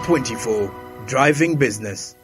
24. Driving Business.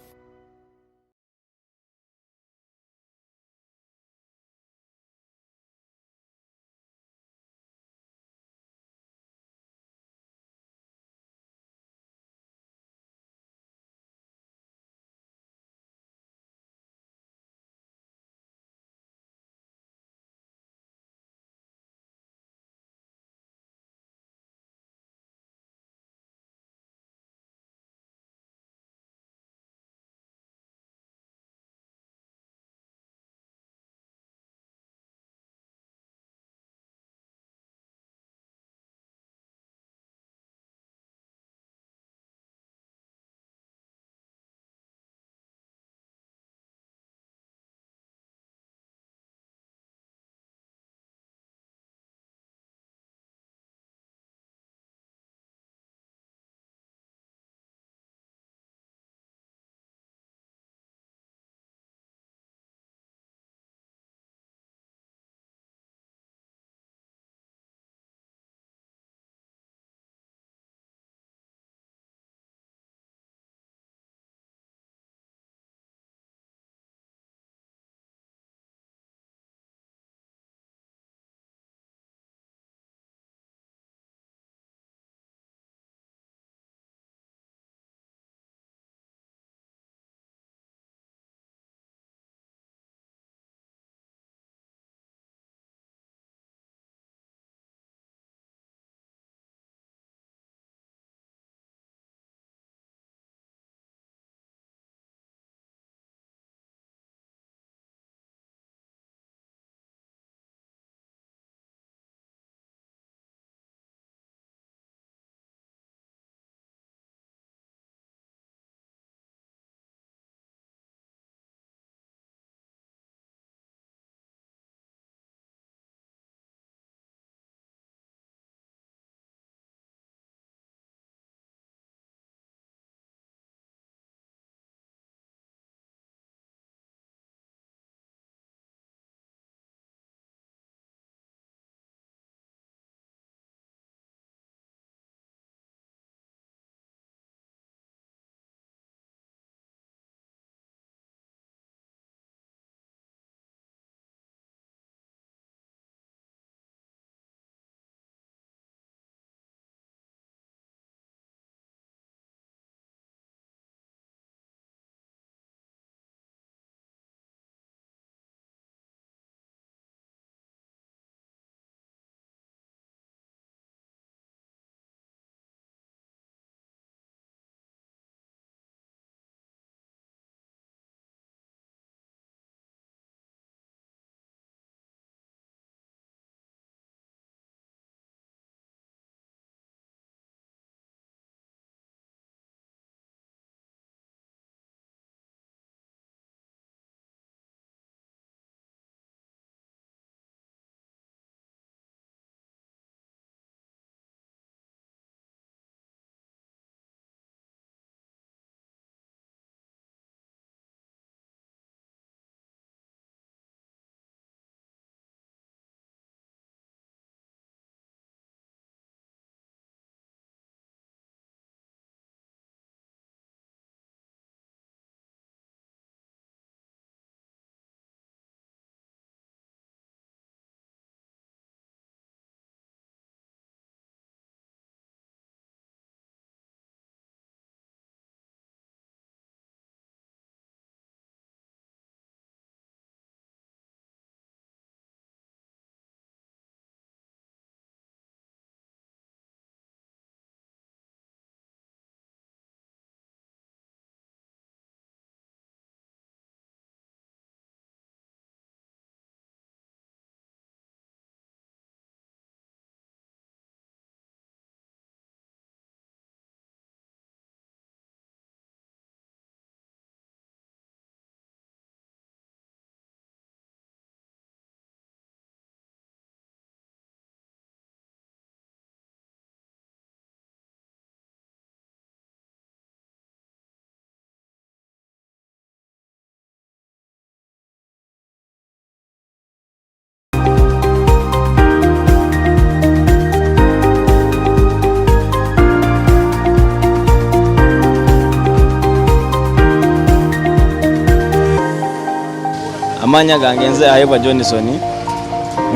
Amanya gange nze Ayeba Johnson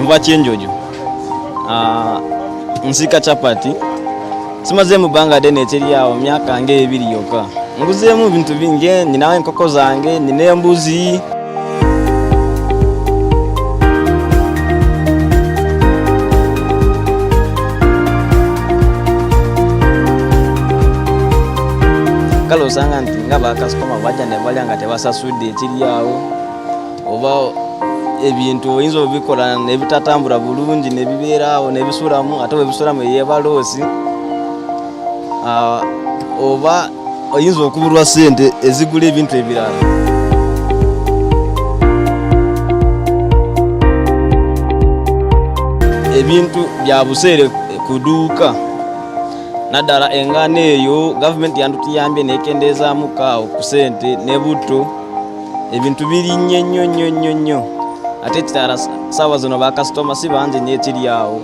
mva Kyenjojo nsika chapati simaze mu banga dene ekiri yawo myaka nge 2 yoka nguzemu ibintu bingi ninawe enkoko zange nine embuzi kalo usanga nti ngaba customer bajja ne balya nga tebasasudde ekiri yawo oba ebintu oyinza obikola nebitatambula bulungi nebibeerawo nebisulamu ate bebisulamu yebaloosi oba oyinza okubulwa sente ezigula ebintu ebirala. Ebintu bya buseere kuduuka naddala engano eyo gavumenti yandutuyambye nekendeezaamu kaawo ku sente ne butto ebintu biri nnyo ate kitala saawa zino bakasitoma si bangi n'ekiri awo.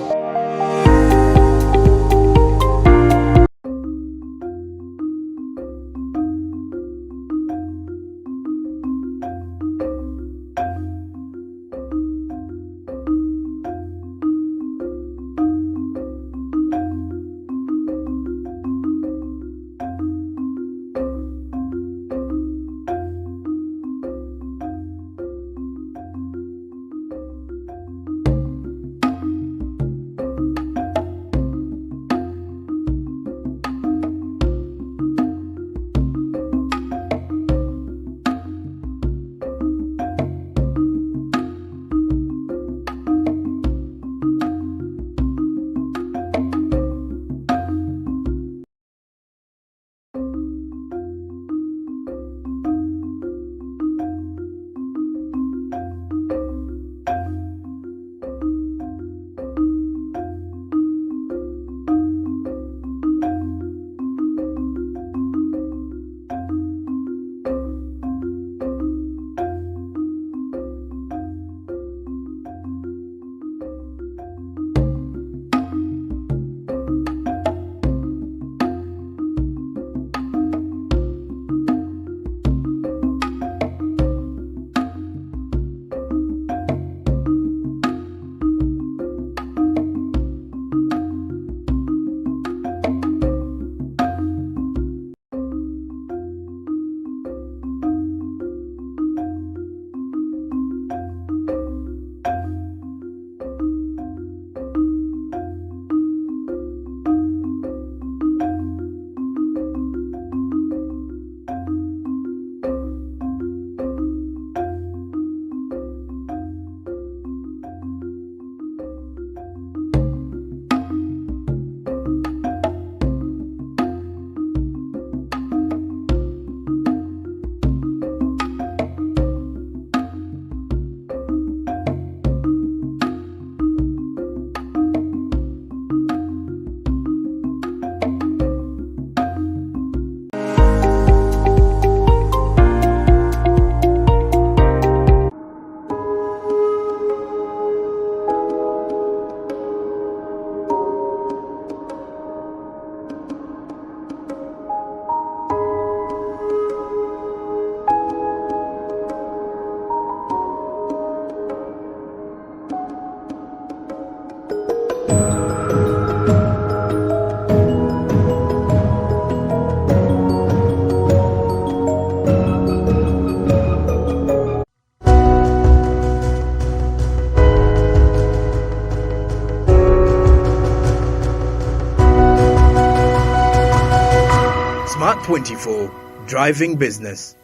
Smart 24, driving business.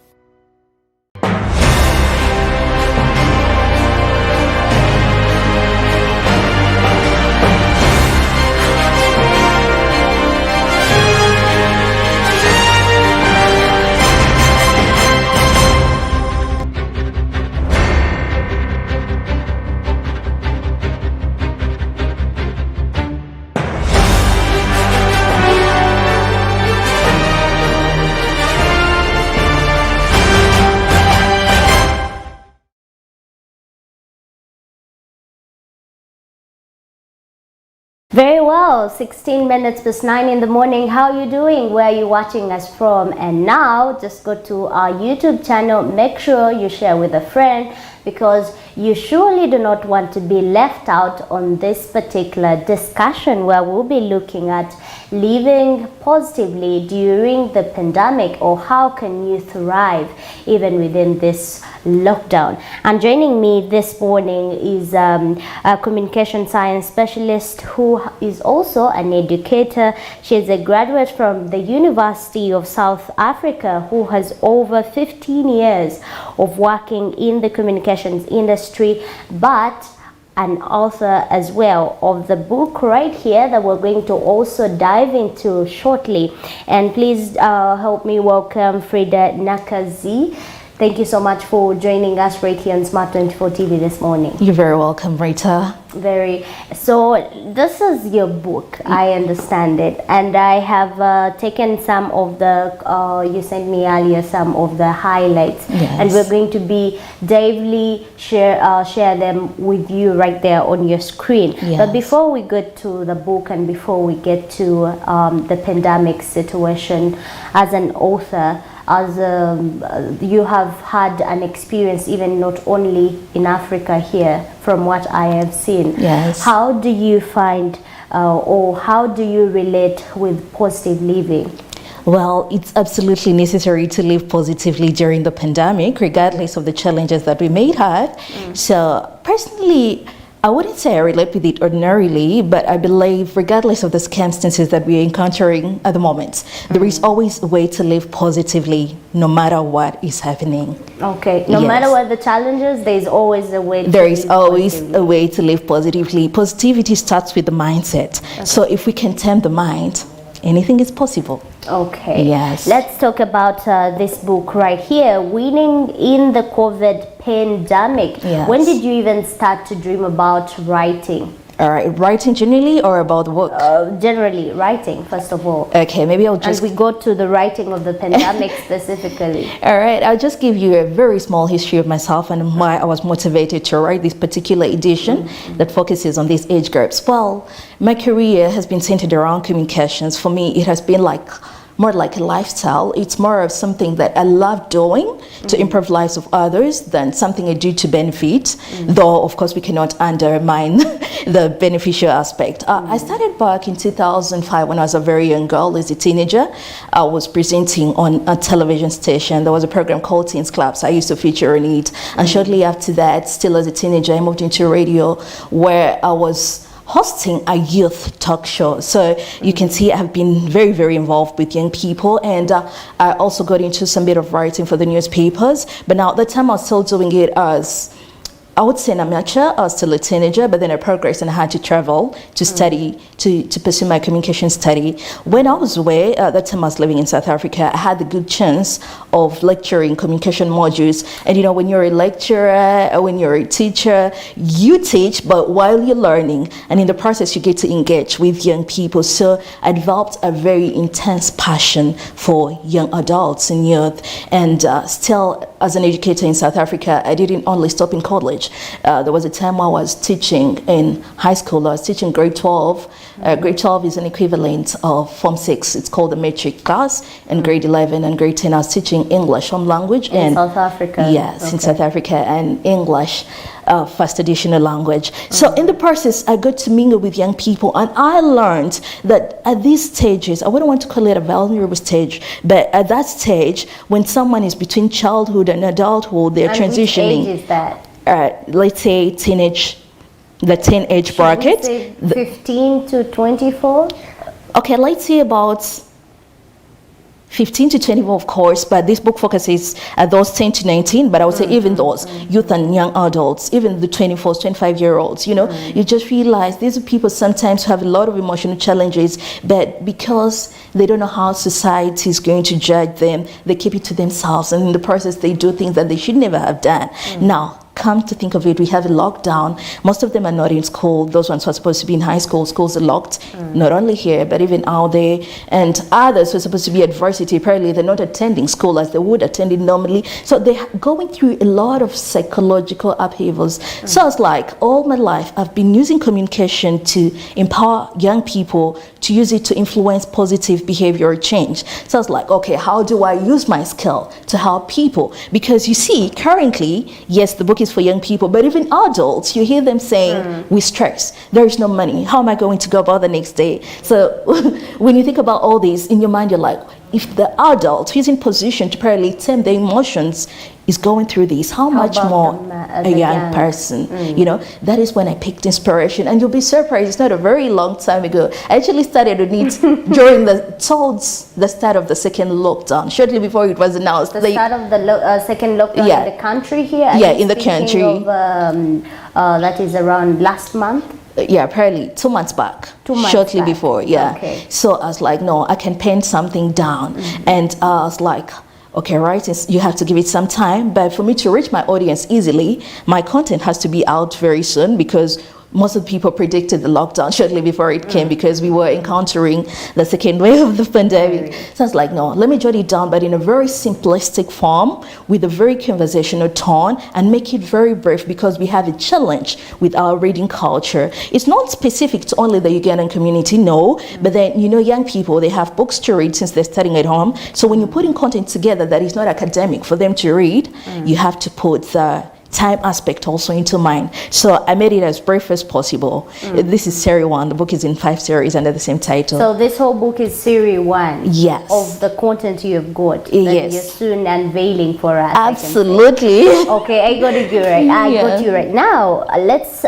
well. 16 minutes past 9 in the morning. How are you doing? Where are you watching us from? And now, just go to our YouTube channel. Make sure you share with a friend, because you surely do not want to be left out on this particular discussion, where we'll be looking at living positively during the pandemic, or how can you thrive even within this lockdown. And joining me this morning is a communication science specialist who is also an educator. She is a graduate from the University of South Africa, who has over 15 years of working in the communications industry, but an author as well of the book right here that we're going to also dive into shortly. And please help me welcome Frida Nakazi. Thank you so much for joining us right here on Smart 24 TV this morning. You're very welcome, Rita. So this is your book, I understand it, and I have taken some of the, you sent me earlier some of the highlights, yes. And we're going to be daily share them with you right there on your screen. Yes. But before we get to the book and before we get to the pandemic situation, as an author, as you have had an experience even not only in Africa here, from what I have seen. Yes. How do you find or how do you relate with positive living? Well, it's absolutely necessary to live positively during the pandemic, regardless of the challenges that we may have. So personally, I wouldn't say I relate with it ordinarily, but I believe regardless of the circumstances that we're encountering at the moment, there is always a way to live positively no matter what is happening. Okay, no Yes. matter what the challenges, there's always a way to There is live always positively. a way to live positively. Positivity starts with the mindset. Okay. So if we can tame the mind, anything is possible. Okay. Yes. Let's talk about this book right here, Winning in the COVID Pandemic. Yes. When did you even start to dream about writing? All right, writing generally or about the work? Generally, writing, first of all. Okay, maybe I'll just... And we go to the writing of the pandemic specifically. All right, I'll just give you a very small history of myself and why I was motivated to write this particular edition that focuses on these age groups. Well, my career has been centered around communications. For me, it has been more like a lifestyle. It's more of something that I love doing to improve lives of others than something I do to benefit, though of course we cannot undermine the beneficial aspect. I started back in 2005 when I was a very young girl, as a teenager. I was presenting on a television station. There was a program called Teens Clubs. I used to feature in it. And shortly after that, still as a teenager, I moved into radio, where I was hosting a youth talk show. So you can see I've been very, very involved with young people, and I also got into some bit of writing for the newspapers. But now at the time I was still doing it as, I would say, an amateur. I was still a teenager, but then I progressed and I had to travel to study, to pursue my communication study. When I was away, at that time I was living in South Africa, I had the good chance of lecturing communication modules. And you know, when you're a lecturer, or when you're a teacher, you teach, but while you're learning, and in the process you get to engage with young people. So I developed a very intense passion for young adults and youth. And still, as an educator in South Africa, I didn't only stop in college. There was a time I was teaching in high school. I was teaching grade 12. Grade 12 is an equivalent of Form 6. It's called the matric class. And grade 11 and grade 10, I was teaching English home language. In South Africa? Yes, okay. in South Africa, and English, first additional language. So in the process, I got to mingle with young people, and I learned that at these stages, I wouldn't want to call it a vulnerable stage, but at that stage, when someone is between childhood and adulthood, they're transitioning. Which age is that? Let's say the teenage bracket. Say 15 to 24? Okay, let's say about 15 to 24, of course, but this book focuses at those 10 to 19, but I would say even those youth and young adults, even the 24, 25-year-olds, you know, you just realize these are people sometimes who have a lot of emotional challenges, but because they don't know how society is going to judge them, they keep it to themselves, and in the process, they do things that they should never have done. Now, come to think of it, we have a lockdown. Most of them are not in school. Those ones who are supposed to be in high school, schools are locked, not only here, but even out there. And others who are supposed to be at varsity, apparently they're not attending school as they would attend it normally. So they're going through a lot of psychological upheavals. So it's like, all my life, I've been using communication to empower young people, to use it to influence positive behavioral change. So I was like, okay, how do I use my skill to help people? Because you see, currently, yes, the book is for young people, but even adults, you hear them saying, we stress, there is no money, how am I going to go about the next day? So when you think about all this, in your mind, you're like, if the adult who's in position to probably tame their emotions is going through this, how much more a young person? You know, that is when I picked inspiration. And you'll be surprised, it's not a very long time ago. I actually started on it during towards the start of the second lockdown, shortly before it was announced. The start of the second lockdown in the country here? Yeah, in the country. Of, that is around last month? Yeah, probably 2 months back. 2 months shortly back. before, yeah. Okay. So I was like, no, I can pen something down. And I was like, okay, right, you have to give it some time. But for me to reach my audience easily, my content has to be out very soon, because most of the people predicted the lockdown shortly before it came, because we were encountering the second wave of the pandemic. So I was like, no, let me jot it down, but in a very simplistic form, with a very conversational tone, and make it very brief, because we have a challenge with our reading culture. It's not specific to only the Ugandan community, no, but then, you know, young people, they have books to read since they're studying at home. So when you're putting content together that is not academic for them to read, you have to put the time aspect also into mind. So I made it as brief as possible. This is series 1. The book is in 5 series under the same title. So this whole book is series 1? Yes. Of the content you've got? That Yes. you're soon unveiling for us? Absolutely. Okay, I got you right. I got you right. Now, let's,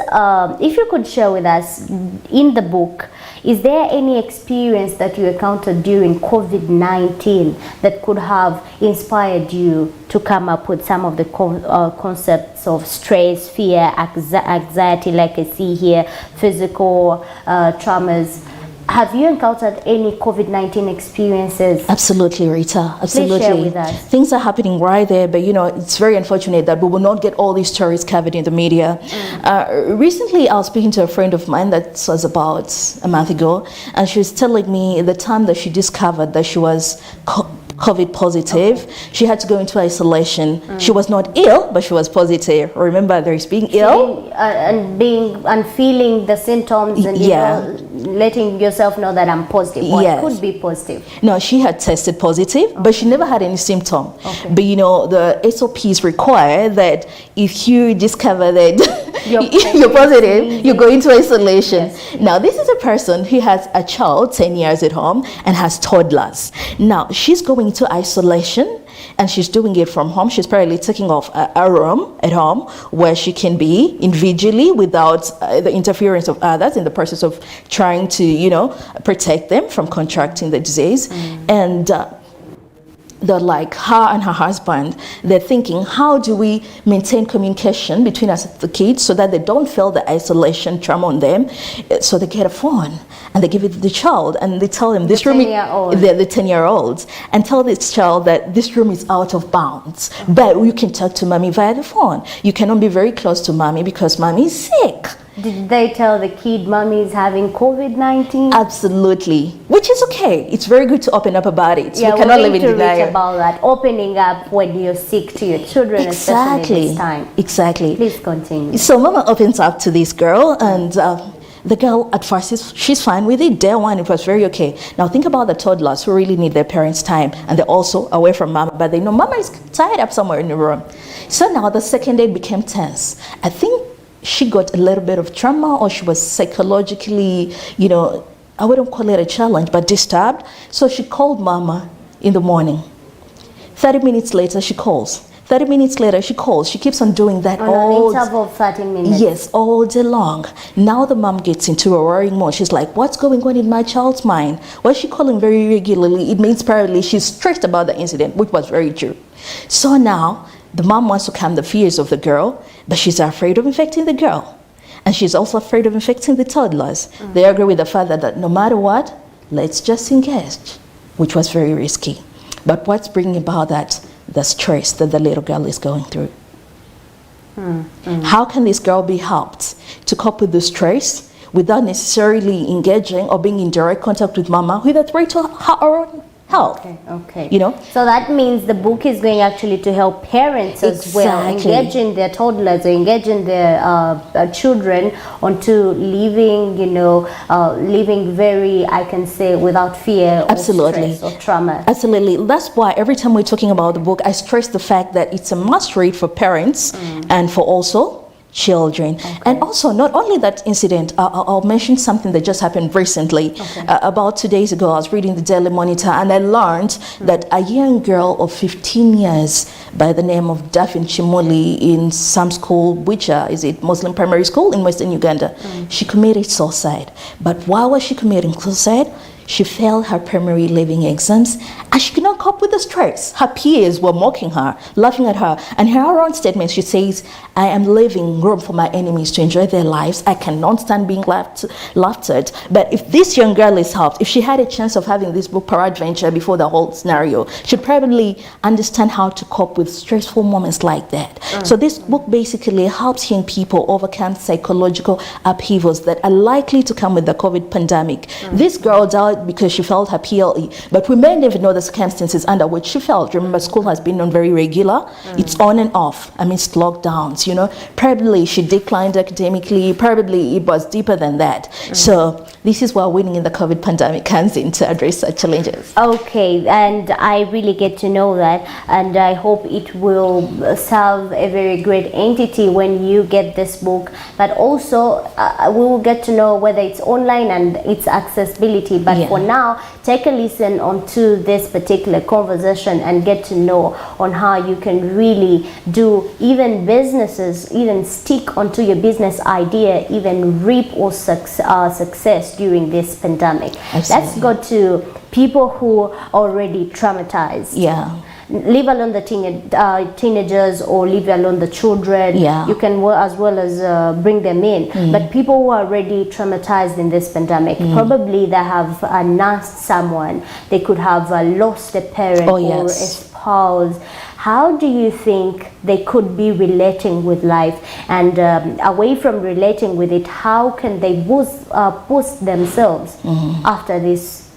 if you could share with us, in the book, is there any experience that you encountered during COVID-19 that could have inspired you to come up with some of the concepts of stress, fear, anxiety, like I see here, physical traumas? Have you encountered any COVID-19 experiences? Absolutely, Rita. Absolutely. Please share with us. Things are happening right there, but you know, it's very unfortunate that we will not get all these stories covered in the media. Recently, I was speaking to a friend of mine that was about a month ago, and she was telling me the time that she discovered that she was COVID positive, she had to go into isolation. She was not ill, but she was positive. Remember, there's being ill and feeling the symptoms, and you know, letting yourself know that I'm positive, or it could be positive. No, she had tested positive, but she never had any symptom. But you know, the SOPs require that if you discover that you're positive, you go into isolation. Now, this is a person who has a child 10 years at home and has toddlers. Now, she's going into isolation, and she's doing it from home. She's probably taking off a room at home where she can be individually without the interference of others, in the process of trying to, you know, protect them from contracting the disease. And they're like, her and her husband, they're thinking, how do we maintain communication between us and the kids so that they don't feel the isolation trauma on them? So they get a phone and they give it to the child, and they tell him this room, the 10-year-olds, and tell this child that this room is out of bounds, but you can talk to mommy via the phone. You cannot be very close to mommy because mommy is sick. Did they tell the kid mommy is having COVID-19? Absolutely, which is okay. It's very good to open up about it. Yeah, we cannot live in to denial. reach about that, opening up when you're sick to your children, especially this time. Exactly. Please continue. So mama opens up to this girl, and the girl at first she's fine with it. Day one, it was very okay. Now think about the toddlers who really need their parents' time, and they're also away from mama, but they know mama is tied up somewhere in the room. So now the second day became tense. I think she got a little bit of trauma, or she was psychologically, you know, I wouldn't call it a challenge, but disturbed. So she called mama in the morning. 30 minutes later, she calls. 30 minutes later, she calls. She keeps on doing that all an interval of 30 minutes. Yes, all day long. Now the mom gets into a worrying mode. She's like, what's going on in my child's mind? Why is she calling very regularly? It means apparently she's stressed about the incident, which was very true. So now the mom wants to calm the fears of the girl, but she's afraid of infecting the girl. And she's also afraid of infecting the toddlers. They agree with the father that no matter what, let's just engage, which was very risky. But what's bringing about that? The stress that the little girl is going through. How can this girl be helped to cope with the stress without necessarily engaging or being in direct contact with mama with a threat to her own health? Okay. You know? So that means the book is going actually to help parents as well, Exactly. engaging their toddlers or engaging their children onto living, living very, I can say, without fear Absolutely. or stress or trauma. Absolutely. That's why every time we're talking about the book, I stress the fact that it's a must read for parents and for also children. And also, not only that incident, I'll mention something that just happened recently. About 2 days ago, I was reading the Daily Monitor and I learned that a young girl of 15 years by the name of Daphne Chimoli in some school, which is it Muslim primary school in Western Uganda, she committed suicide. But why was she committing suicide? She failed her primary leaving exams and she could not cope with the stress. Her peers were mocking her, laughing at her. And in her own statement, she says, I am leaving room for my enemies to enjoy their lives. I cannot stand being laughed at. But if this young girl is helped, if she had a chance of having this book peradventure before the whole scenario, she'd probably understand how to cope with stressful moments like that. So this book basically helps young people overcome psychological upheavals that are likely to come with the COVID pandemic. This girl died because she failed her PLE, but we may never know the circumstances under which she failed. Remember, school has been on very regular. It's on and off amidst lockdowns, Probably she declined academically. Probably it was deeper than that. So this is where winning in the COVID pandemic comes in to address such challenges. Okay, and I really get to know that, and I hope it will serve a very great entity when you get this book. But also, we will get to know whether it's online and its accessibility. But for now, take a listen onto this particular conversation and get to know on how you can really do even businesses, even stick onto your business idea, even reap or success during this pandemic. Absolutely. Let's go to people who are already traumatized. Leave alone the teenagers or leave alone the children. You can as well as bring them in. But people who are already traumatized in this pandemic, probably they have nursed someone. They could have lost a parent or a spouse. How do you think they could be relating with life? And away from relating with it, how can they boost themselves after this?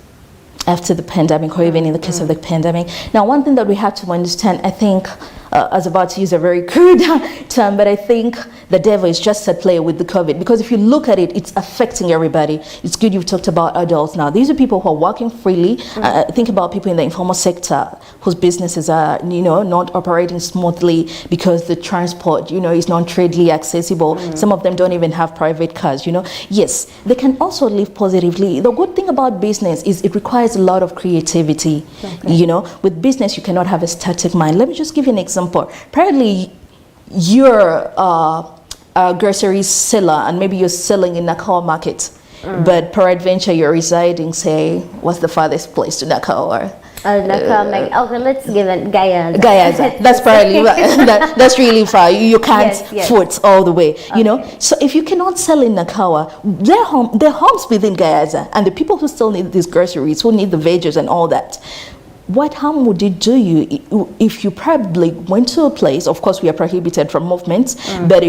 After the pandemic, or even in the case of the pandemic. Now, one thing that we have to understand, I think, I was about to use a very crude term, but I think the devil is just at play with the COVID, because if you look at it, it's affecting everybody. It's good you've talked about adults now. These are people who are working freely. Think about people in the informal sector whose businesses are, not operating smoothly because the transport, is not readily accessible. Some of them don't even have private cars, Yes, they can also live positively. The good thing about business is it requires a lot of creativity. With business, you cannot have a static mind. Let me just give you an example. Apparently, you're a grocery seller and maybe you're selling in Nakao market, but peradventure you're residing, say, what's the farthest place to Nakao? Or okay, let's give it Gayaza. That's probably that's really far. You can't foot all the way, So if you cannot sell in Nakawa, their homes within Gayaza, and the people who still need these groceries, who need the veggies and all that, what harm would it do you if you probably went to a place? Of course, we are prohibited from movements, but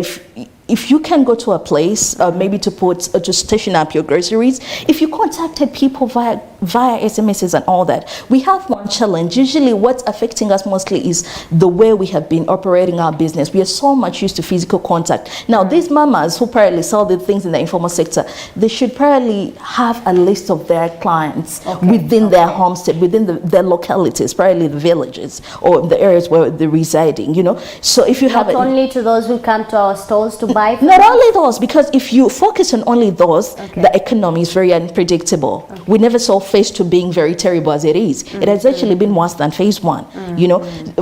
if you can go to a place, maybe to station up your groceries, if you contacted people via SMSs and all that, we have one challenge. Usually what's affecting us mostly is the way we have been operating our business. We are so much used to physical contact. Now, these mamas who probably sell the things in the informal sector, they should probably have a list of their clients within their homestead, within their localities, probably the villages or the areas where they're residing, So if you have... Not only to those who come to our stores to buy? Not only those, because if you focus on only those, the economy is very unpredictable. We never saw phase 2 being very terrible as it is. It has actually been worse than phase 1.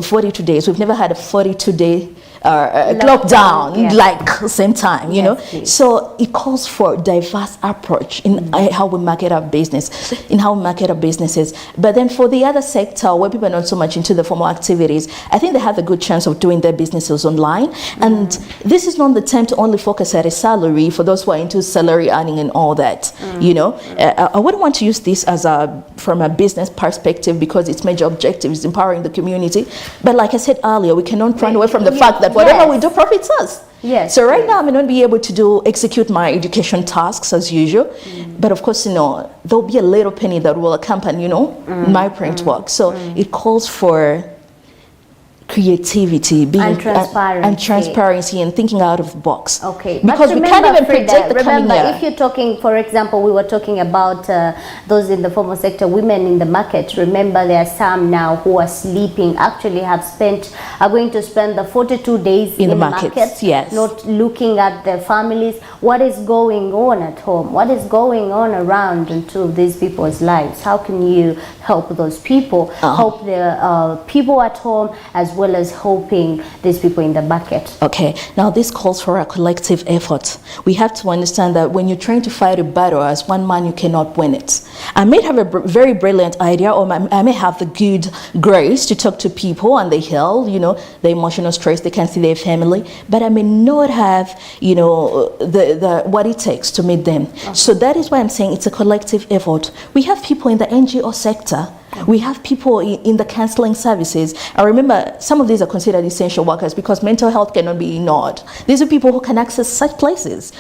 42 days. We've never had a 42-day lockdown like same time, So it calls for diverse approach in how we market our business, in how we market our businesses. But then for the other sector where people are not so much into the formal activities, I think they have a good chance of doing their businesses online. And this is not the time to only focus at a salary for those who are into salary earning and all that. I wouldn't want to use this as from a business perspective because its major objective is empowering the community. But like I said earlier, we cannot run away from the fact that like whatever Yes. we do profits us. Yes. So right now I may not be able to execute my education tasks as usual, but of course, there'll be a little penny that will accompany, my print work. So it calls for creativity, And transparency. and thinking out of the box. Okay, because but we can't even Frida, predict the coming remember, year. if you're talking, for example, we were talking about those in the formal sector, women in the market. Remember, there are some now who are sleeping, actually are going to spend the 42 days in the markets, markets, yes. not looking at their families. What is going on at home? What is going on around into these people's lives? How can you help those people, help the people at home, as well as helping these people in the bucket? Okay, now this calls for a collective effort. We have to understand that when you're trying to fight a battle as one man, you cannot win it. I may have a very brilliant idea, or I may have the good grace to talk to people and they heal, the emotional stress, they can see their family, but I may not have, the what it takes to meet them. Okay. So that is why I'm saying it's a collective effort. We have people in the NGO sector. We have people in the counseling services. I remember some of these are considered essential workers because mental health cannot be ignored. These are people who can access such places,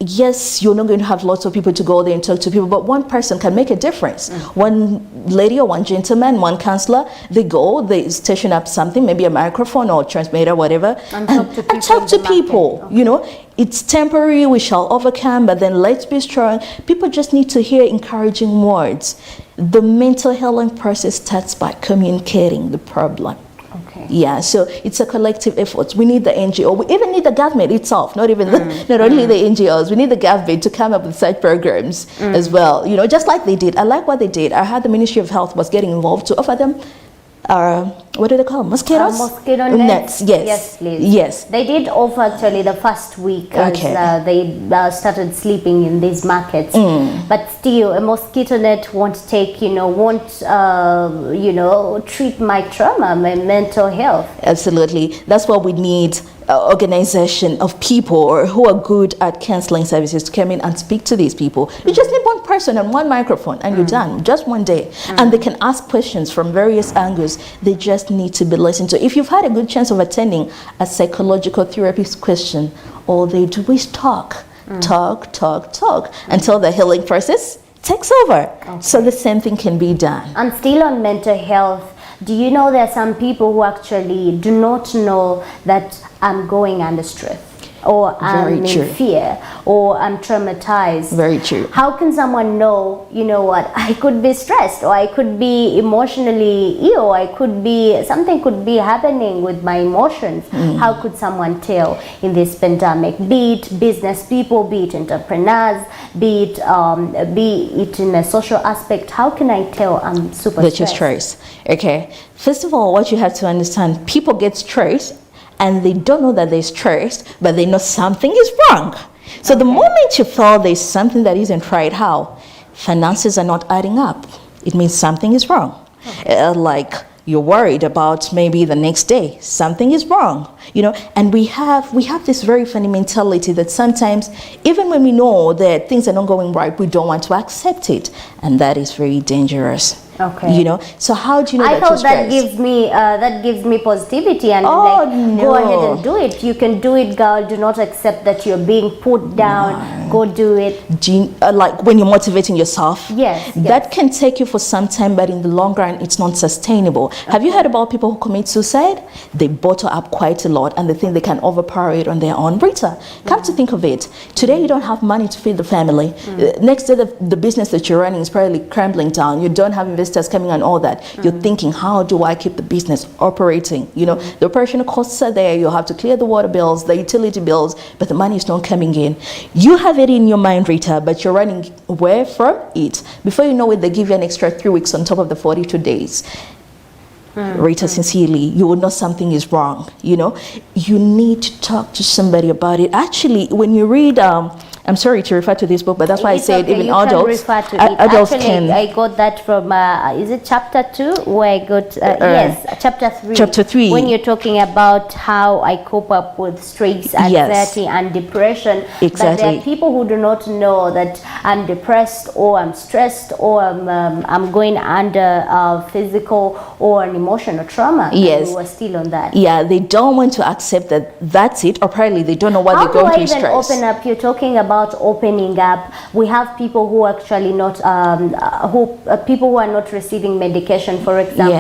Yes, you're not going to have lots of people to go there and talk to people, but one person can make a difference. One lady or one gentleman, one counselor, they go, they station up something, maybe a microphone or transmitter, whatever, and talk to people. Okay. It's temporary, we shall overcome, but then let's be strong. People just need to hear encouraging words. The mental healing process starts by communicating the problem. Okay. Yeah, so it's a collective effort. We need the NGO. We even need the government itself, not only the NGOs. We need the government to come up with such programs as well. Just like they did. I like what they did. I heard the Ministry of Health was getting involved to offer them what do they call them? Mosquitoes? Mosquito nets. Yes. Yes, please. Yes. They did offer actually the first week as they started sleeping in these markets. But still, a mosquito net won't treat my trauma, my mental health. Absolutely. That's what we need. Organization of people who are good at counseling services to come in and speak to these people. You just need one person and one microphone and you're done, just one day. And they can ask questions from various angles. They just need to be listened to. If you've had a good chance of attending a psychological therapist question, all they do is talk until the healing process takes over. Okay. So the same thing can be done. And still on mental health, do you know there are some people who actually do not know that I'm going under stress, or I'm in fear, or I'm traumatized? Very true. How can someone know, I could be stressed, or I could be emotionally ill, something could be happening with my emotions? How could someone tell in this pandemic? Be it business people, be it entrepreneurs, be it in a social aspect. How can I tell I'm super stressed? Okay. First of all, what you have to understand, people get stressed and they don't know that they're stressed, but they know something is wrong. So the moment you feel there's something that isn't right, how? Finances are not adding up. It means something is wrong. Okay. Like you're worried about maybe the next day, something is wrong. And we have this very funny mentality that sometimes, even when we know that things are not going right, we don't want to accept it. And that is very dangerous. Okay. So how do you know I thought that gives me positivity and go ahead and do it. You can do it, girl. Do not accept that you're being put down. No. Go do it. Like when you're motivating yourself. Yes. That can take you for some time, but in the long run, it's not sustainable. Okay. Have you heard about people who commit suicide? They bottle up quite a lot and they think they can overpower it on their own. Rita, come to think of it. Today you don't have money to feed the family. Next day the business that you're running is probably crumbling down. You don't have investors coming and all that. You're thinking, how do I keep the business operating? The operational costs are there. You have to clear the water bills, the utility bills, but the money is not coming in. You have it in your mind, Rita, but you're running away from it. Before you know it, they give you an extra 3 weeks on top of the 42 days. Rita, sincerely, you will know something is wrong. You need to talk to somebody about it. Actually, when you read I'm sorry to refer to this book, but that's why I said okay. even You adults, can refer to it. adults Actually, can. I got that from, is it chapter 2? Where I got, yes, chapter 3. Chapter 3. When you're talking about how I cope up with stress, anxiety, and depression. Exactly. But there are people who do not know that I'm depressed or I'm stressed or I'm going under physical or an emotional trauma. Yes. And we were still on that. Yeah, they don't want to accept that that's it, or probably they don't know what they're going through. How do I even open up? You're talking about opening up. We have people who actually not, people who are not receiving medication, for example,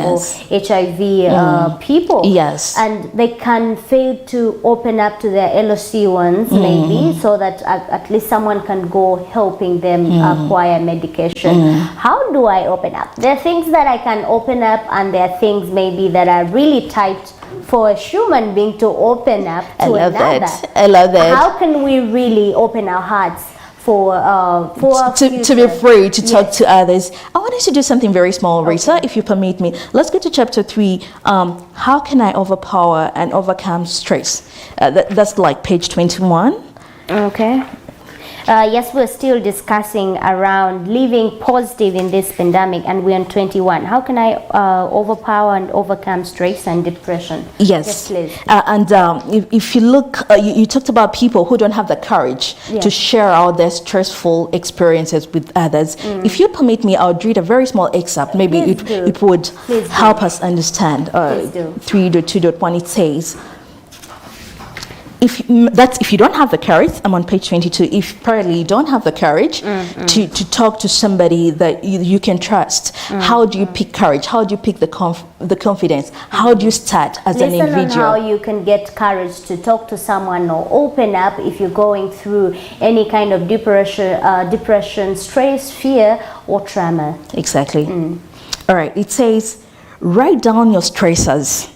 Yes. HIV people. Yes. And they can fail to open up to their LOC ones, maybe, so that at least someone can go helping them acquire medication. How do I open up? There are things that I can open up, and there are things maybe that are really tight for a human being to open up to another. I love that. How can we really open our hearts for our to be future? free to talk to others? I wanted to do something very small, Rita, if you permit me. Let's go to chapter 3. How can I overpower and overcome stress? That's like page 21. Okay. Yes, we're still discussing around living positive in this pandemic, and we're on 21. How can I overpower and overcome stress and depression? Yes. Please. And if you look, you talked about people who don't have the courage to share out their stressful experiences with others. If you permit me, I would read a very small excerpt. Maybe it would help us understand. 3.2.1, it says, if you don't have the courage, I'm on page 22. If probably you don't have the courage to talk to somebody that you can trust, how do you pick courage? How do you pick the confidence? How do you start as an individual? Listen on how you can get courage to talk to someone or open up if you're going through any kind of depression, stress, fear, or trauma. Exactly. All right. It says, write down your stressors.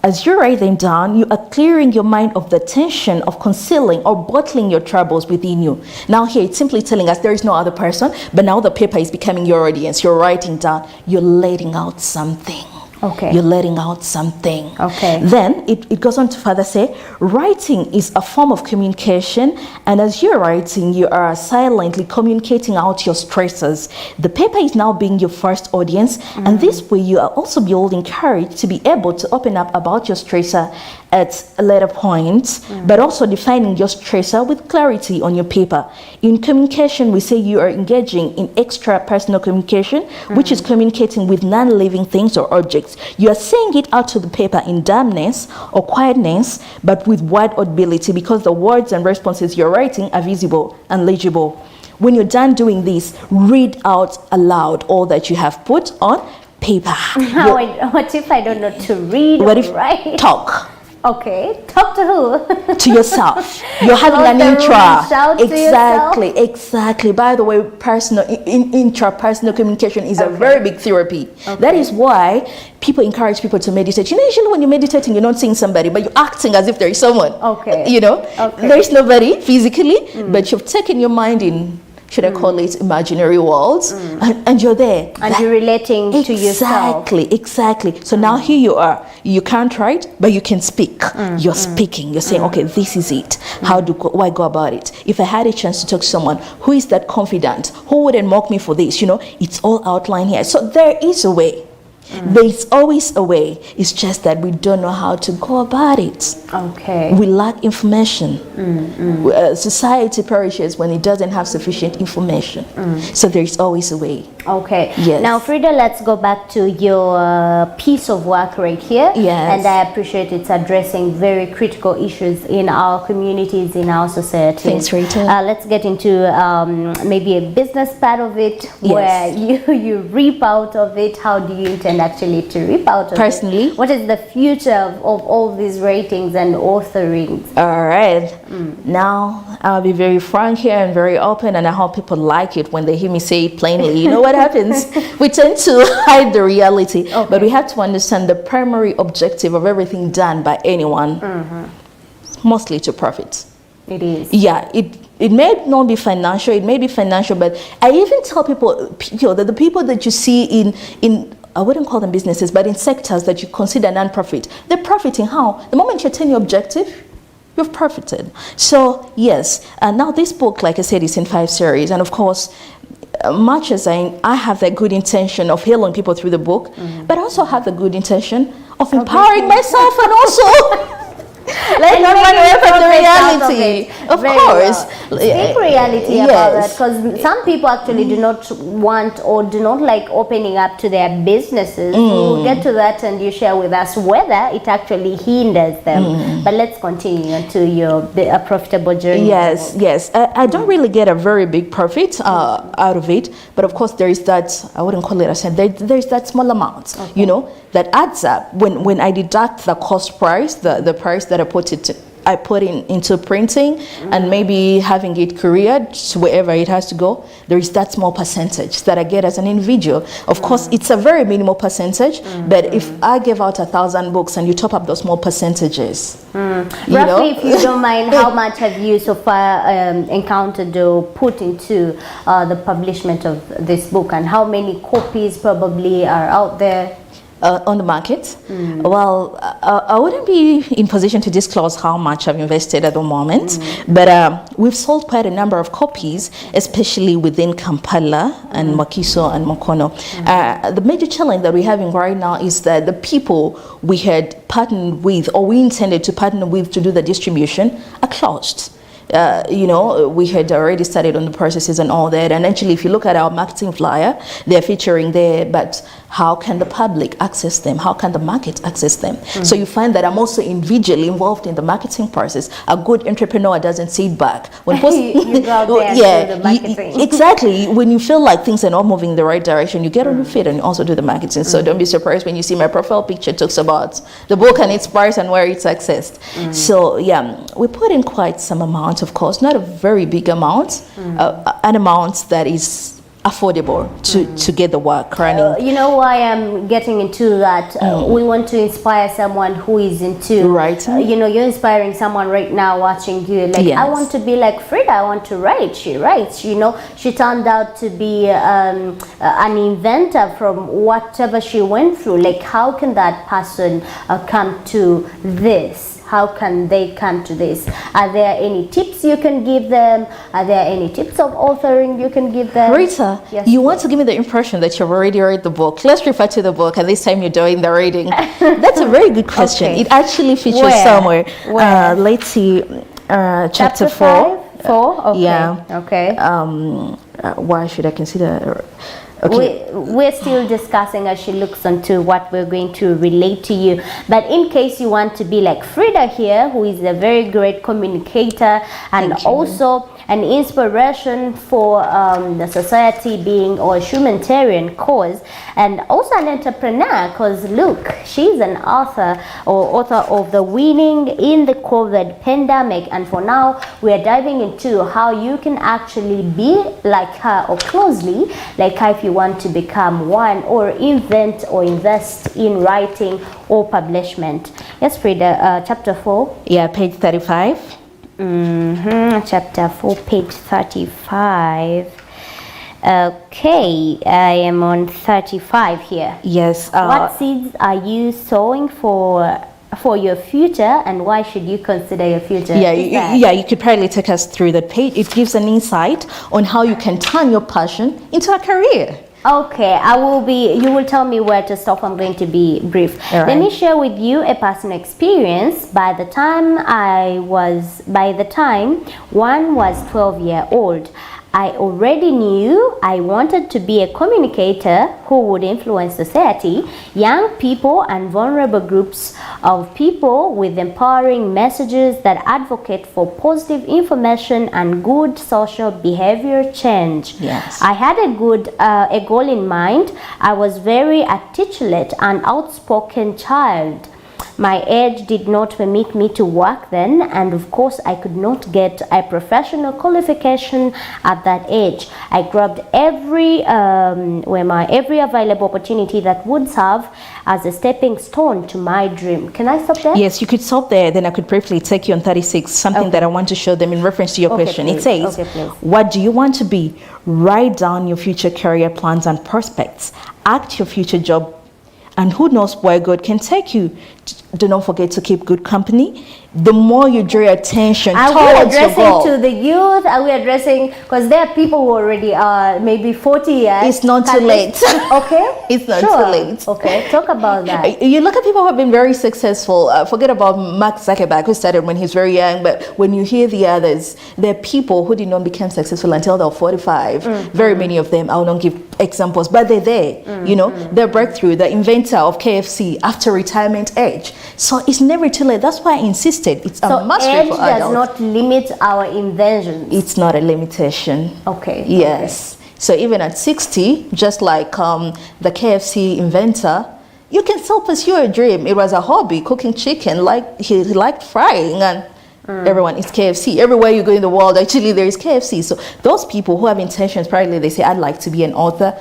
As you write them down, you are clearing your mind of the tension of concealing or bottling your troubles within you. Now here, it's simply telling us there is no other person, but now the paper is becoming your audience. You're writing down, you're letting out something. Okay. You're letting out something. Okay. Then it goes on to further say, writing is a form of communication, and as you're writing, you are silently communicating out your stressors. The paper is now being your first audience, and this way you are also building courage to be able to open up about your stressor at a later point, but also defining your stressor with clarity on your paper. In communication, we say you are engaging in extra personal communication, which is communicating with non-living things or objects. You are saying it out to the paper in dumbness or quietness, but with wide audibility, because the words and responses you're writing are visible and legible. When you're done doing this, read out aloud all that you have put on paper. What if I don't know to read What or if write? talk? Okay, talk to who? To yourself. You're having an intra. Exactly. By the way, intrapersonal communication is a very big therapy. That is why people encourage people to meditate. You know, usually when you're meditating, you're not seeing somebody, but you're acting as if there is someone. Okay. You know, there's nobody physically, but you've taken your mind in, should I call it, imaginary worlds, and you're there. And you're relating to yourself. Exactly. So now here you are. You can't write, but you can speak. You're speaking. You're saying, okay, this is it. How do I go about it? If I had a chance to talk to someone who is that confident, who wouldn't mock me for this, you know, it's all outlined here. So there is a way. There's always a way. It's just that we don't know how to go about it. Okay. We lack information. Society perishes when it doesn't have sufficient information. So there's always a way. Okay. Yes. Now, Frida, let's go back to your piece of work right here. Yes. And I appreciate it's addressing very critical issues in our communities, in our society. Thanks, Rita. Let's get into maybe a business part of it, where you reap out of it. How do you intend actually to reap out of it? Personally? What is the future of all these ratings and authoring? All right. Now, I'll be very frank here and very open, and I hope people like it when they hear me say it plainly. You know what happens? We tend to hide the reality, but we have to understand the primary objective of everything done by anyone, mostly to profit. It is. Yeah, it may not be financial, it may be financial, but I even tell people that the people that you see in I wouldn't call them businesses, but in sectors that you consider non-profit, they're profiting how? The moment you attain your objective, you've profited. So yes, now this book, like I said, is in 5 series, and of course, much as I have that good intention of healing people through the book, but I also have the good intention of empowering myself and also let's not run away from the reality. Of course. Speak reality about that, because some people actually do not want or do not like opening up to their businesses. We'll get to that and you share with us whether it actually hinders them. But let's continue to your profitable journey. Yes. I don't really get a very big profit out of it, but of course there is that, I wouldn't call it a cent, there's that small amount, you know, that adds up. When I deduct the cost price, the price that I put into printing and maybe having it couriered to wherever it has to go, there is that small percentage that I get as an individual. Of course, it's a very minimal percentage, but if I give out 1,000 books and you top up those small percentages, roughly, if you don't mind, how much have you so far encountered or put into the publishment of this book, and how many copies probably are out there? On the market? Well, I wouldn't be in position to disclose how much I've invested at the moment, but we've sold quite a number of copies, especially within Kampala and Makiso and Mokono. The major challenge that we're having right now is that the people we had partnered with, or we intended to partner with to do the distribution, are closed. You know, we had already started on the processes and all that, and actually if you look at our marketing flyer, they're featuring there, but how can the public access them? How can the market access them? So you find that I'm also individually involved in the marketing process. A good entrepreneur doesn't sit back. When you go out there and do the marketing. Exactly. When you feel like things are not moving in the right direction, you get on your feet and you also do the marketing. So don't be surprised when you see my profile picture talks about the book and its price and where it's accessed. So yeah, we put in quite some amount, of course, not a very big amount, an amount that is affordable to get the work running. You know why I'm getting into that? We want to inspire someone who is into writing. You know, you're inspiring someone right now watching you. Like, I want to be like Frida. I want to write. She writes. You know, she turned out to be an inventor from whatever she went through. Like, how can that person come to this? How can they come to this? Are there any tips you can give them? Are there any tips of authoring you can give them? Rita, you want to give me the impression that you've already read the book. Let's refer to the book, and this time you're doing the reading. That's a very good question. It actually features somewhere. Let's see, chapter 4. 4? Okay. Yeah. Okay. Why should I consider... Okay. We're still discussing as she looks onto what we're going to relate to you. But in case you want to be like Frida here, who is a very great communicator and also an inspiration for the society being or humanitarian cause, and also an entrepreneur, because look, she's an author of the Winning in the COVID Pandemic, and for now we are diving into how you can actually be like her or closely like her if you want to become one or invent or invest in writing or publishment. Yes, Frida, chapter 4. Yeah, page 35. Chapter 4, page 35. Okay, I am on 35 here. Yes. What seeds are you sowing for your future, and why should you consider your future? Yeah, you could probably take us through that page. It gives an insight on how you can turn your passion into a career. Okay, you will tell me where to stop. I'm going to be brief. Right. Let me share with you a personal experience. By the time one was 12 years old, I already knew I wanted to be a communicator who would influence society, young people and vulnerable groups of people with empowering messages that advocate for positive information and good social behavior change. Yes. I had a goal in mind. I was very articulate and outspoken child. My age did not permit me to work then, and of course I could not get a professional qualification at that age. I grabbed every available opportunity that would serve as a stepping stone to my dream. Can I stop there? Yes, you could stop there. Then I could briefly take you on 36, something that I want to show them in reference to your question. Please. It says, what do you want to be? Write down your future career plans and prospects. Act your future job, and who knows where God can take you. do not forget to keep good company. The more you draw attention Are we towards your addressing goal. to the youth? Are we addressing, because there are people who already are maybe 40 years. It's not too late. Okay. It's not Sure. too late. Okay, talk about that. You look at people who have been very successful. Forget about Mark Zuckerberg, who started when he's very young. But when you hear the others, there are people who did not become successful until they were 45. Very many of them, I will not give examples, but they're there. You know, their breakthrough, the inventor of KFC after retirement age. So it's never too late. That's why I insisted. It's a must age for does adults. not limit our inventions. It's not a limitation. Okay. Yes. So even at 60, just like the KFC inventor, you can still pursue a dream. It was a hobby, cooking chicken. Like he liked frying, and everyone eats KFC. Everywhere you go in the world, actually, there is KFC. So those people who have intentions, probably they say, I'd like to be an author.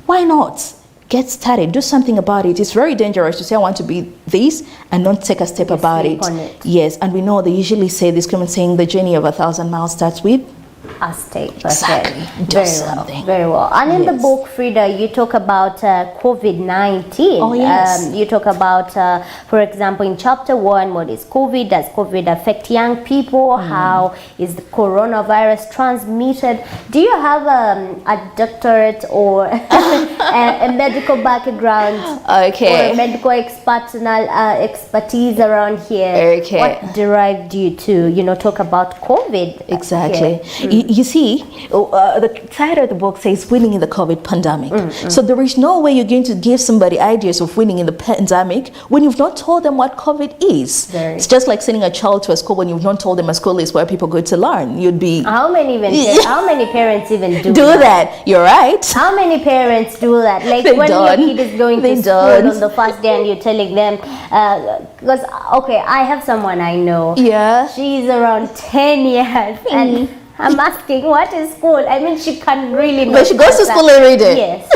Why not? Get started. Do something about it. It's very dangerous to say, I want to be this, and not take a step about it. Yes, and we know they usually say this common saying, the journey of 1,000 miles starts with A step. Exactly. Do something. Very well. And in the Yes. book, Frida, you talk about COVID-19. Oh, yes. You talk about, for example, in chapter 1, what is COVID? Does COVID affect young people? How is the coronavirus transmitted? Do you have a doctorate or a medical background? Okay. Or medical expertise around here? Okay. What derived you to, talk about COVID? Exactly. here? You see, the title of the book says winning in the COVID pandemic. So there is no way you're going to give somebody ideas of winning in the pandemic when you've not told them what COVID is. Very. It's just like sending a child to a school when you've not told them a school is where people go to learn. You'd be How many parents even do that. You're right. How many parents do that? Like They when don't. your kid is going They to school don't. on the first day and you're telling them, because, okay, I have someone I know. Yeah. She's around 10 years and I'm asking, what is school? I mean, she can't really know. But she goes to school every day. Yes.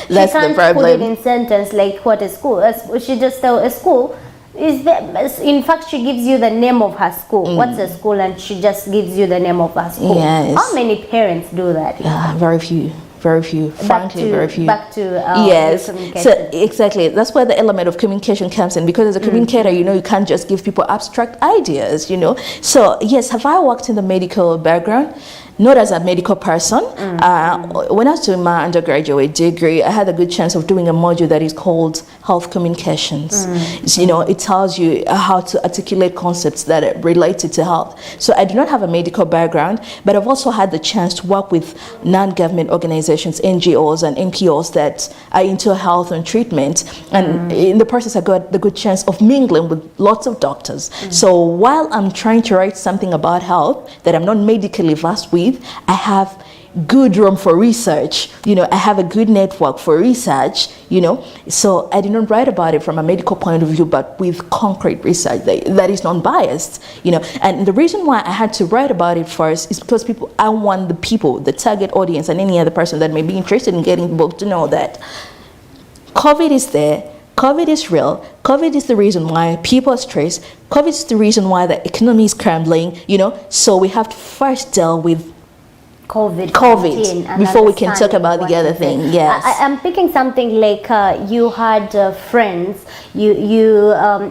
That's she can't the problem. put it in sentence like, what is school? She just tells a school. In fact, she gives you the name of her school. What's the school? And she just gives you the name of her school. Yes. How many parents do that? Yeah, very few. Very few. Frankly, very few. Back to yes. communication. So exactly, that's where the element of communication comes in, because as a communicator, you can't just give people abstract ideas. So yes, have I worked in the medical background? Not as a medical person. When I was doing my undergraduate degree, I had a good chance of doing a module that is called health communications. It tells you how to articulate concepts that are related to health. So I do not have a medical background, but I've also had the chance to work with non-government organizations, NGOs and NPOs that are into health and treatment. And in the process, I got the good chance of mingling with lots of doctors. So while I'm trying to write something about health that I'm not medically versed with, I have good room for research. I have a good network for research. So I did not write about it from a medical point of view, but with concrete research that is non-biased. And the reason why I had to write about it first is because I want the target audience, and any other person that may be interested in getting the book to know that COVID is there. COVID is real. COVID is the reason why people are stressed. COVID is the reason why the economy is crumbling. So we have to first deal with COVID before we can talk about the other thing. Yes. I'm picking something like you had friends, you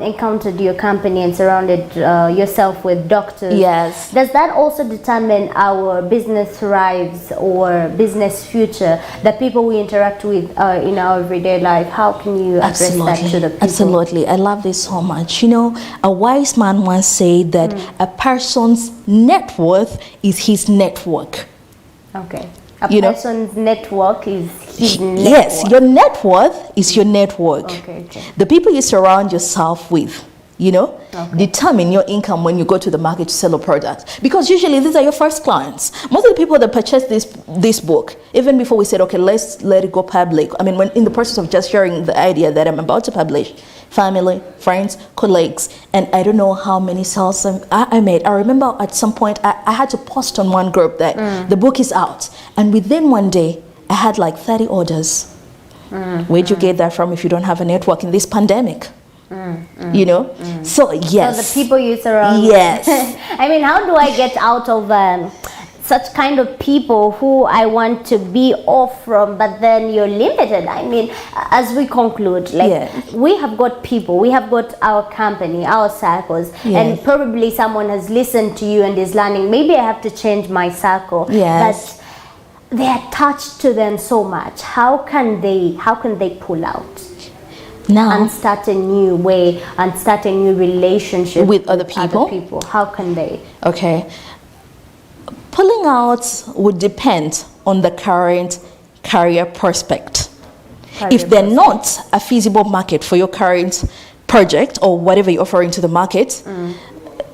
encountered your company and surrounded yourself with doctors. Yes. Does that also determine our business thrives or business future, the people we interact with in our everyday life? How can you address that to the people? Absolutely. I love this so much. A wise man once said that a person's net worth is his network. Okay. A person's network is his network. Yes, your net worth is your network. Okay. The people you surround yourself with, determine your income when you go to the market to sell a product. Because usually these are your first clients. Most of the people that purchase this book, even before we said, okay, let's let it go public. I mean, when in the process of just sharing the idea that I'm about to publish, family, friends, colleagues, and I don't know how many sales I made. I remember at some point I had to post on one group that the book is out. And within one day, I had like 30 orders. Where'd you get that from if you don't have a network in this pandemic? So yes. So the people you surround. Yes. I mean, how do I get out of such kind of people who I want to be off from, but then you're limited. I mean, as we conclude, like we have got people, we have got our company, our circles, and probably someone has listened to you and is learning, maybe I have to change my circle. But they are attached to them so much. How can they pull out now and start a new way and start a new relationship with other people? How can they? Okay, pulling out would depend on the current career prospect. If they're not a feasible market for your current project or whatever you're offering to the market,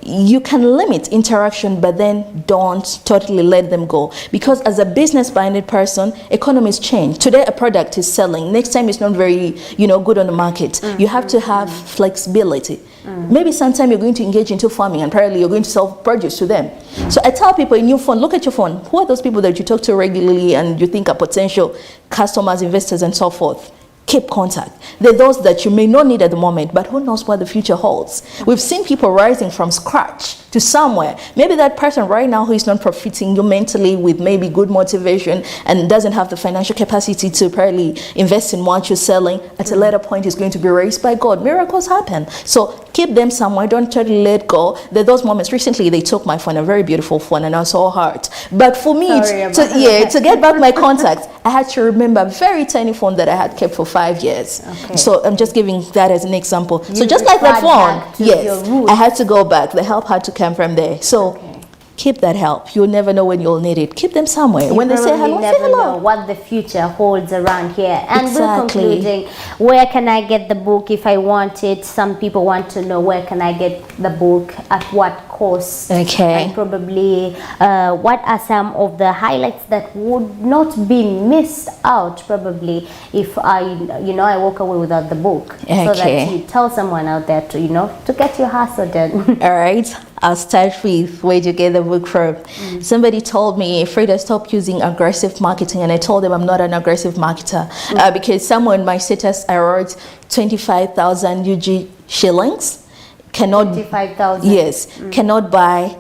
you can limit interaction, but then don't totally let them go. Because as a business-minded person, economies change. Today, a product is selling. Next time, it's not very, good on the market. You have to have flexibility. Maybe sometime you're going to engage into farming, and probably you're going to sell produce to them. So I tell people in your phone, look at your phone. Who are those people that you talk to regularly and you think are potential customers, investors, and so forth? Keep contact. They're those that you may not need at the moment, but who knows what the future holds. We've seen people rising from scratch to somewhere. Maybe that person right now who is not profiting you mentally with maybe good motivation and doesn't have the financial capacity to probably invest in what you're selling, at a later point is going to be raised by God. Miracles happen. So keep them somewhere. Don't totally let go. There are those moments. Recently, they took my phone, a very beautiful phone, and I was so hurt. But for me, to get back my contacts, I had to remember a very tiny phone that I had kept for 5 years. So I'm just giving that as an example. So just like that phone, I had to go back. The help had to come from there. So keep that help. You'll never know when you'll need it. Keep them somewhere. When they say hello, say hello. Know what the future holds around here. And we're concluding, where can I get the book if I want it? Some people want to know, where can I get the book, at what cost? And probably what are some of the highlights that would not be missed out, probably, if I walk away without the book. So that you tell someone out there to get your hustle done. All right. I'll start with where you get the book from. Somebody told me, Frida, stop using aggressive marketing. And I told them I'm not an aggressive marketer because somewhere in my status I wrote 25,000 UG shillings. Cannot 25,000. Yes, cannot buy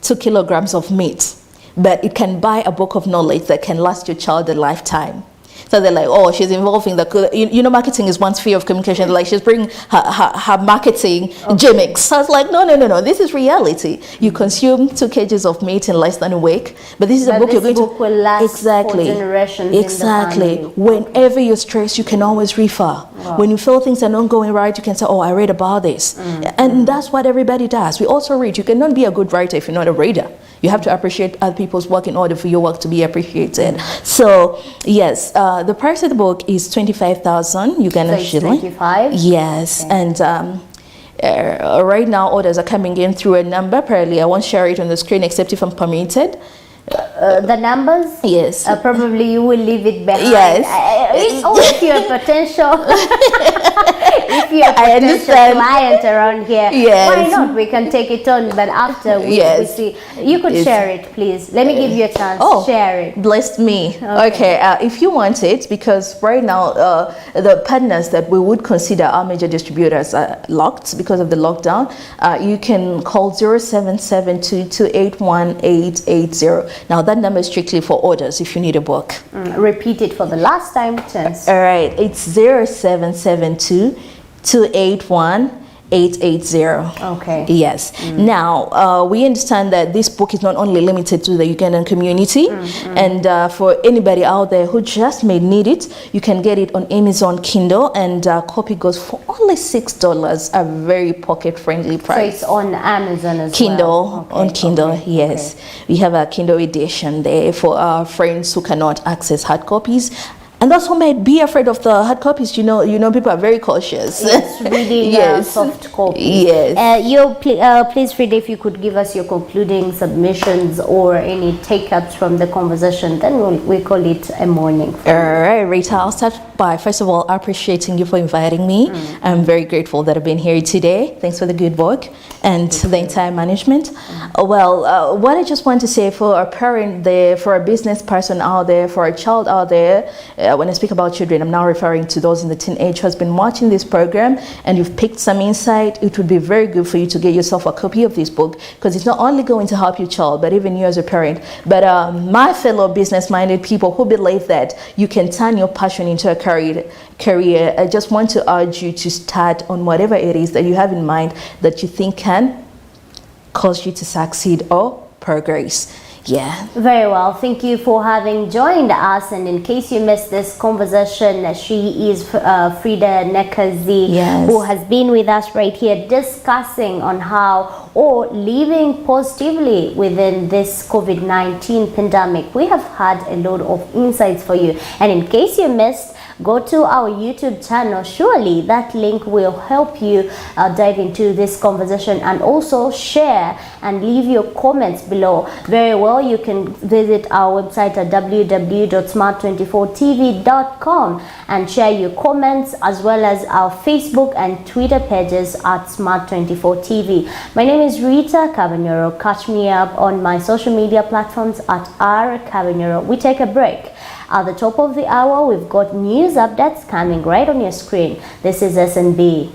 2 kilograms of meat, but it can buy a book of knowledge that can last your child a lifetime. So they're like, oh, she's involving the, marketing is one sphere of communication. Like she's bringing her marketing gimmicks. So I was like, no, this is reality. You consume 2 kgs of meat in less than a week, but this is a book you're going to will last for generations. Exactly. In the family. Whenever you're stressed, you can always refer. When you feel things are not going right, you can say, oh, I read about this. And that's what everybody does. We also read. You cannot be a good writer if you're not a reader. You have to appreciate other people's work in order for your work to be appreciated. So, yes, the price of the book is 25,000 Ugandan shilling. 25? Yes, and right now orders are coming in through a number. Apparently, I won't share it on the screen except if I'm permitted. The numbers? Yes. Probably you will leave it behind. Yes. If you're a potential, if you're a potential client around here, why not? We can take it on, but after we see. You could share it, please. Let me give you a chance. Share it. Blessed me. Okay. If you want it, because right now the partners that we would consider our major distributors are locked because of the lockdown. You can call 0772281880. Now that number is strictly for orders if you need a book. Repeat it for the last time, chance. All right, it's 0772281880. Okay. Yes. Now we understand that this book is not only limited to the Ugandan community, and for anybody out there who just may need it, you can get it on Amazon Kindle, and copy goes for only $6, a very pocket-friendly price. So it's on Amazon as Kindle, well. on Kindle, yes. We have a Kindle edition there for our friends who cannot access hard copies. And those who might be afraid of the hard copies, people are very cautious. Yes, reading soft copies. Yes. Please, Frida, if you could give us your concluding submissions or any take-ups from the conversation, then we call it a morning. All right, Rita, I'll start by, first of all, appreciating you for inviting me. I'm very grateful that I've been here today. Thanks for the good work and the entire management. What I just want to say for a parent there, for a business person out there, for a child out there, when I speak about children, I'm now referring to those in the teenage who has been watching this program and you've picked some insight, it would be very good for you to get yourself a copy of this book, because it's not only going to help your child, but even you as a parent. But my fellow business-minded people who believe that you can turn your passion into a career, I just want to urge you to start on whatever it is that you have in mind that you think can cause you to succeed or progress. Yeah. Very well. Thank you for having joined us. And in case you missed this conversation, she is Frida Nekazi, Yes. who has been with us right here discussing on how or living positively within this COVID-19 pandemic. We have had a lot of insights for you. And in case you missed, go to our YouTube channel. Surely that link will help you dive into this conversation, and also share and leave your comments below. Very well, you can visit our website at www.smart24tv.com and share your comments, as well as our Facebook and Twitter pages at Smart24TV. My name is Rita KABANYORO. Catch me up on my social media platforms at @KABANYORO. We take a break. At the top of the hour, we've got news updates coming right on your screen. This is SNB.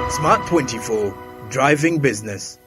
Smart 24, driving business.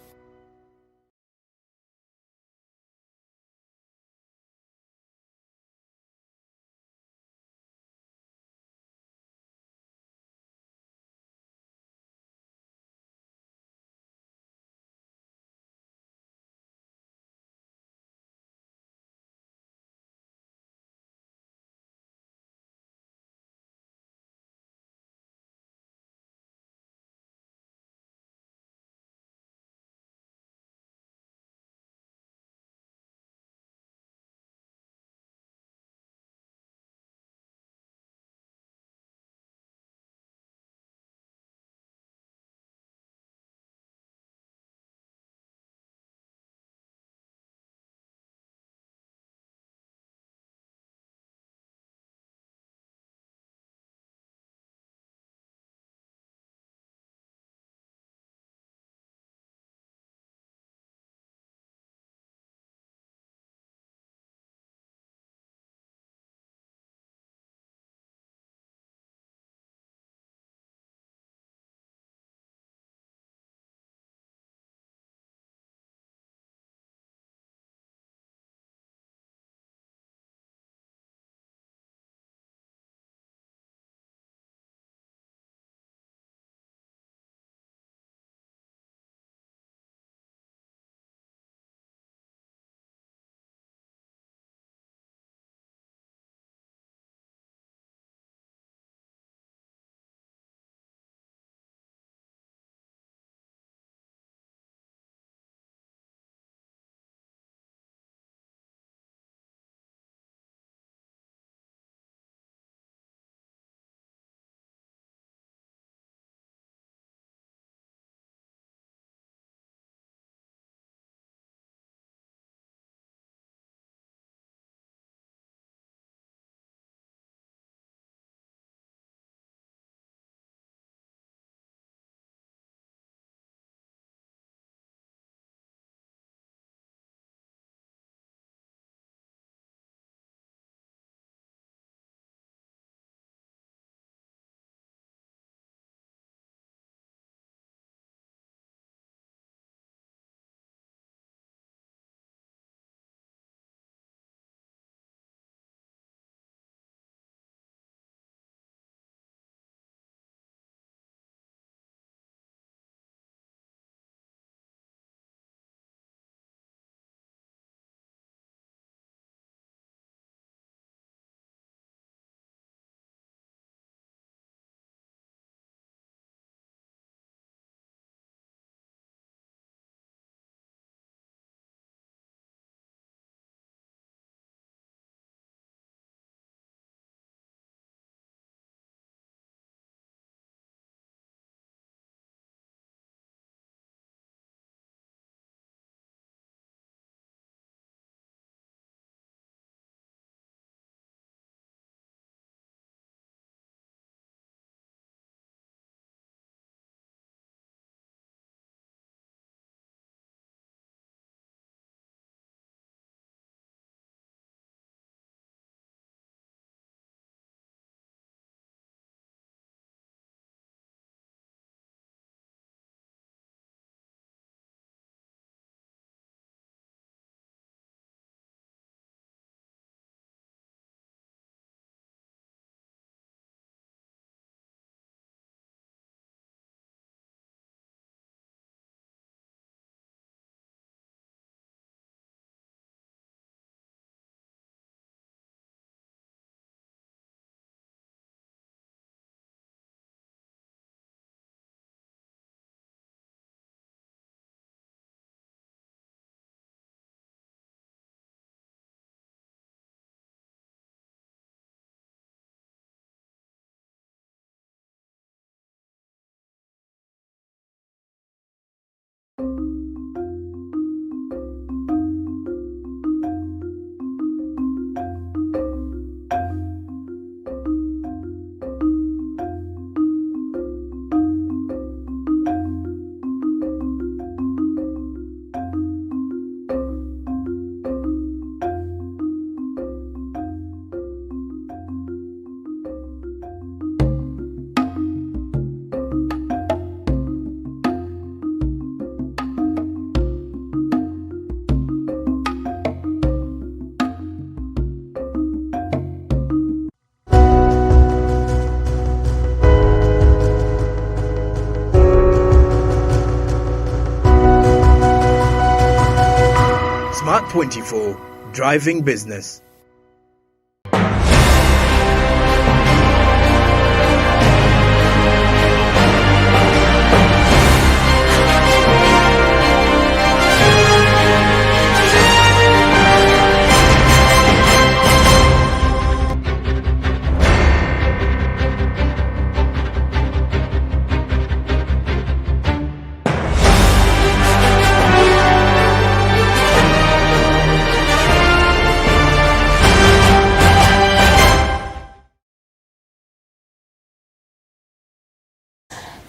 Smart 24, Driving Business.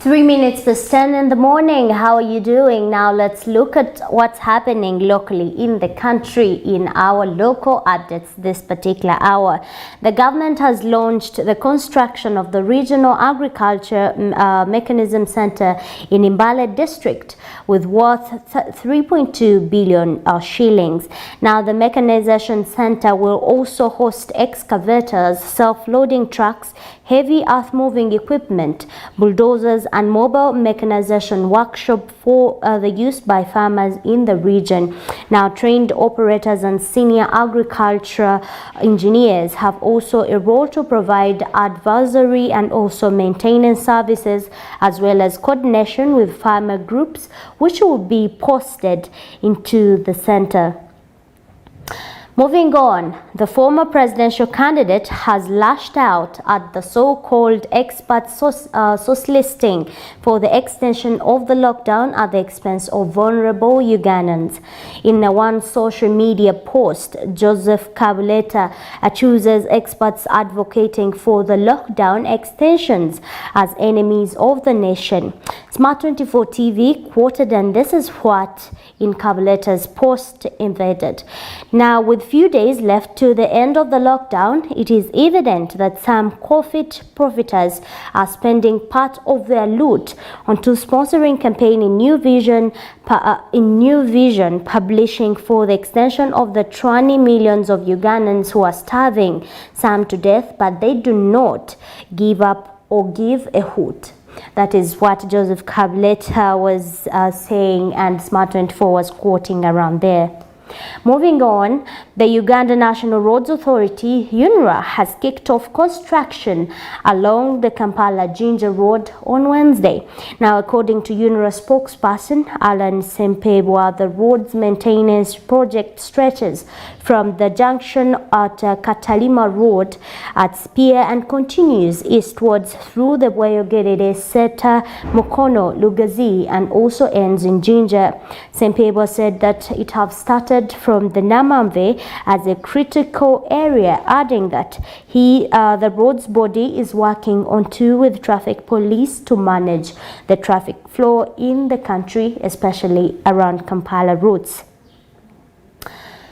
Three minutes past 10 in the morning. How are you doing? Now let's look at what's happening locally in the country in our local updates this particular hour. The government has launched the construction of the Regional Agriculture Mechanism Center in Mbale district with worth 3.2 billion shillings. Now the mechanization center will also host excavators, self-loading trucks, heavy earth-moving equipment, bulldozers and mobile mechanization workshop for the use by farmers in the region. Now trained operators and senior agriculture engineers have also a role to provide advisory and also maintenance services, as well as coordination with farmer groups, which will be posted into the center. Moving on, the former presidential candidate has lashed out at the so-called expert listing for the extension of the lockdown at the expense of vulnerable Ugandans. In one social media post, Joseph Kabuleta accuses experts advocating for the lockdown extensions as enemies of the nation. Smart 24 TV quoted, and this is what in Kabuleta's post invaded. Now, with few days left to the end of the lockdown, it is evident that some profiteers are spending part of their loot onto sponsoring campaign in New Vision publishing for the extension of the 20 millions of Ugandans who are starving, some to death, but they do not give up or give a hoot. That is what Joseph Kabuleta was saying, and Smart 24 was quoting around there. Moving on, the Uganda National Roads Authority, UNRA, has kicked off construction along the Kampala-Jinja Road on Wednesday. Now, according to UNRA spokesperson Alan Sempebwa, the road's maintenance project stretches from the junction at Katalima Road at Spear and continues eastwards through the Bweyogerere, Seta, Mukono, Lugazi, and also ends in Jinja. Sempebwa said that it have started from the Namamve as a critical area, adding that the road's body is working on with traffic police to manage the traffic flow in the country, especially around Kampala routes.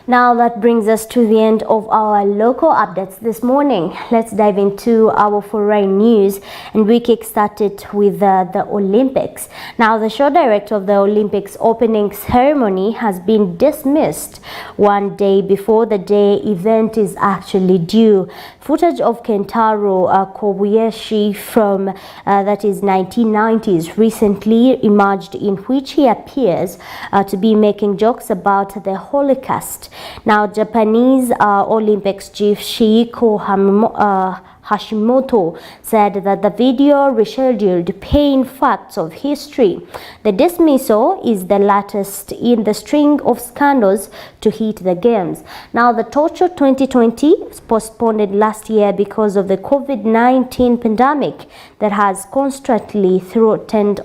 Now that brings us to the end of our local updates this morning. Let's dive into our foreign news, and we kick-start it with the Olympics. Now, the show director of the Olympics opening ceremony has been dismissed one day before the day event is actually due. Footage of Kentaro Kobayashi from that is 1990s recently emerged, in which he appears to be making jokes about the Holocaust. Now, Japanese Olympics chief Shiiko Hashimoto said that the video rescheduled pain facts of history. The dismissal is the latest in the string of scandals to hit the games. Now, the Tokyo 2020 was postponed last year because of the COVID-19 pandemic that has constantly threatened